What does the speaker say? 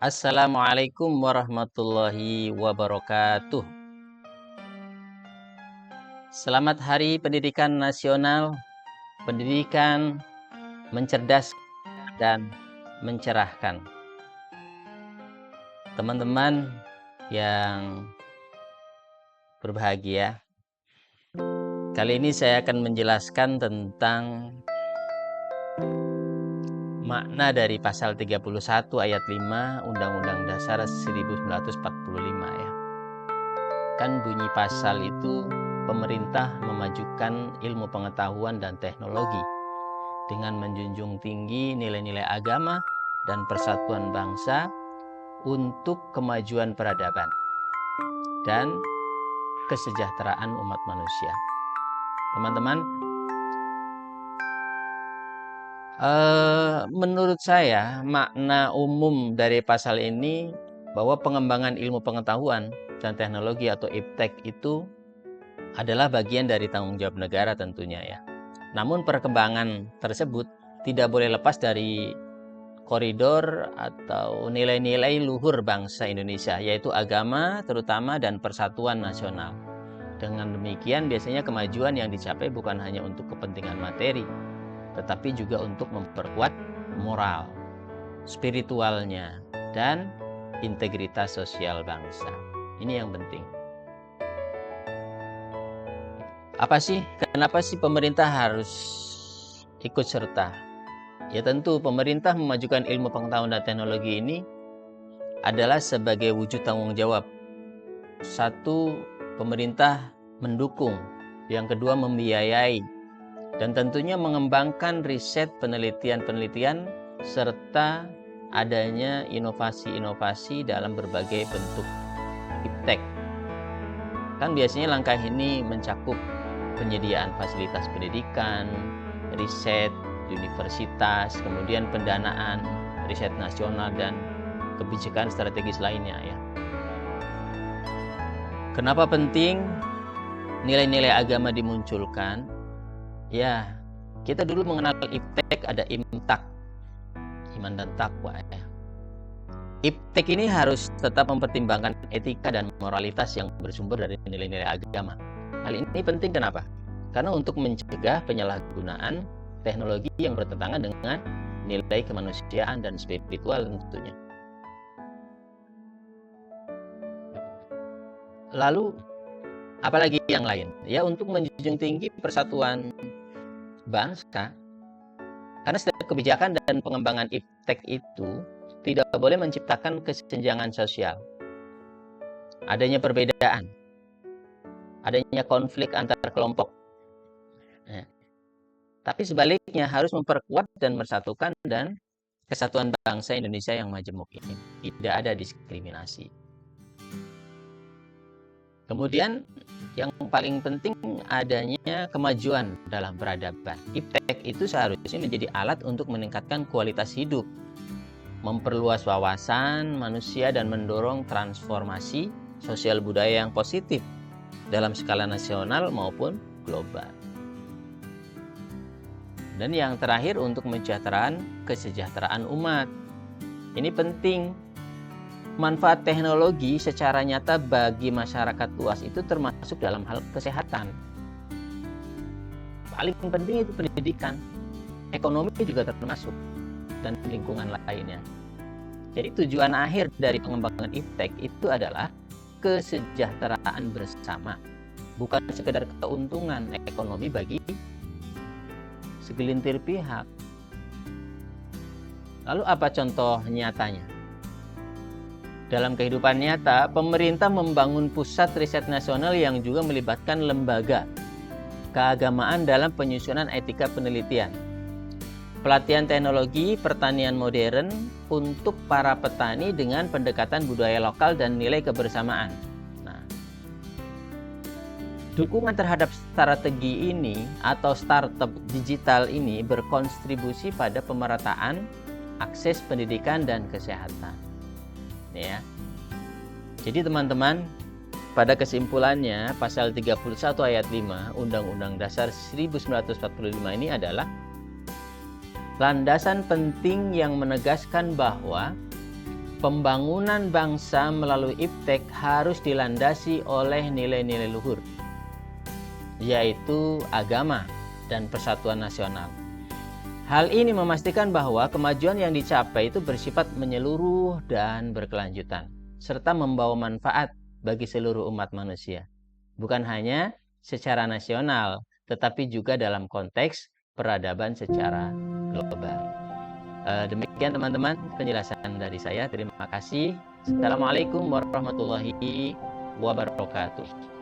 Assalamualaikum warahmatullahi wabarakatuh. Selamat Hari Pendidikan Nasional. Pendidikan mencerdaskan dan mencerahkan. Teman-teman yang berbahagia, kali ini saya akan menjelaskan tentang makna dari pasal 31 ayat 5 Undang-Undang Dasar 1945 ya. Kan bunyi pasal itu, pemerintah memajukan ilmu pengetahuan dan teknologi dengan menjunjung tinggi nilai-nilai agama dan persatuan bangsa untuk kemajuan peradaban dan kesejahteraan umat manusia. Teman-teman, menurut saya makna umum dari pasal ini bahwa pengembangan ilmu pengetahuan dan teknologi atau IPTEK itu adalah bagian dari tanggung jawab negara tentunya ya. Namun perkembangan tersebut tidak boleh lepas dari koridor atau nilai-nilai luhur bangsa Indonesia, yaitu agama terutama dan persatuan nasional. Dengan demikian biasanya kemajuan yang dicapai bukan hanya untuk kepentingan materi, tetapi juga untuk memperkuat moral, spiritualnya, dan integritas sosial bangsa. Ini yang penting. Kenapa sih pemerintah harus ikut serta? Ya tentu pemerintah memajukan ilmu pengetahuan dan teknologi ini adalah sebagai wujud tanggung jawab. Satu, pemerintah mendukung. Yang kedua, membiayai. Dan tentunya mengembangkan riset, penelitian-penelitian, serta adanya inovasi-inovasi dalam berbagai bentuk IPTEK. Kan biasanya langkah ini mencakup penyediaan fasilitas pendidikan, riset, universitas, kemudian pendanaan, riset nasional, dan kebijakan strategis lainnya ya. Kenapa penting nilai-nilai agama dimunculkan? Ya, kita dulu mengenal IPTEK ada IMTAK, iman dan takwa ya. IPTEK ini harus tetap mempertimbangkan etika dan moralitas yang bersumber dari nilai-nilai agama. Hal ini penting kenapa? Karena untuk mencegah penyalahgunaan teknologi yang bertentangan dengan nilai kemanusiaan dan spiritual tentunya. Lalu apalagi yang lain? Ya, untuk menjunjung tinggi persatuan bangsa. Karena setiap kebijakan dan pengembangan IPTEK itu tidak boleh menciptakan kesenjangan sosial. Adanya perbedaan, adanya konflik antar kelompok. Tapi sebaliknya harus memperkuat dan menyatukan dan kesatuan bangsa Indonesia yang majemuk ini. Tidak ada diskriminasi. Kemudian yang paling penting adanya kemajuan dalam peradaban. IPTEK itu seharusnya menjadi alat untuk meningkatkan kualitas hidup, memperluas wawasan manusia dan mendorong transformasi sosial budaya yang positif dalam skala nasional maupun global. Dan yang terakhir untuk kesejahteraan umat. Ini penting. Manfaat teknologi secara nyata bagi masyarakat luas itu termasuk dalam hal kesehatan. Paling penting itu pendidikan. Ekonomi juga termasuk. Dan lingkungan lainnya. Jadi tujuan akhir dari pengembangan IPTEK itu adalah kesejahteraan bersama. Bukan sekedar keuntungan ekonomi bagi segelintir pihak. Lalu apa contoh nyatanya? Dalam kehidupan nyata, pemerintah membangun pusat riset nasional yang juga melibatkan lembaga keagamaan dalam penyusunan etika penelitian. Pelatihan teknologi pertanian modern untuk para petani dengan pendekatan budaya lokal dan nilai kebersamaan. Dukungan terhadap strategi ini atau startup digital ini berkontribusi pada pemerataan akses pendidikan dan kesehatan. Ya. Jadi teman-teman, pada kesimpulannya pasal 31 ayat 5 Undang-Undang Dasar 1945 ini adalah landasan penting yang menegaskan bahwa pembangunan bangsa melalui iptek harus dilandasi oleh nilai-nilai luhur, yaitu agama dan persatuan nasional. Hal ini memastikan bahwa kemajuan yang dicapai itu bersifat menyeluruh dan berkelanjutan, serta membawa manfaat bagi seluruh umat manusia, bukan hanya secara nasional, tetapi juga dalam konteks peradaban secara global. Demikian teman-teman penjelasan dari saya. Terima kasih. Assalamualaikum warahmatullahi wabarakatuh.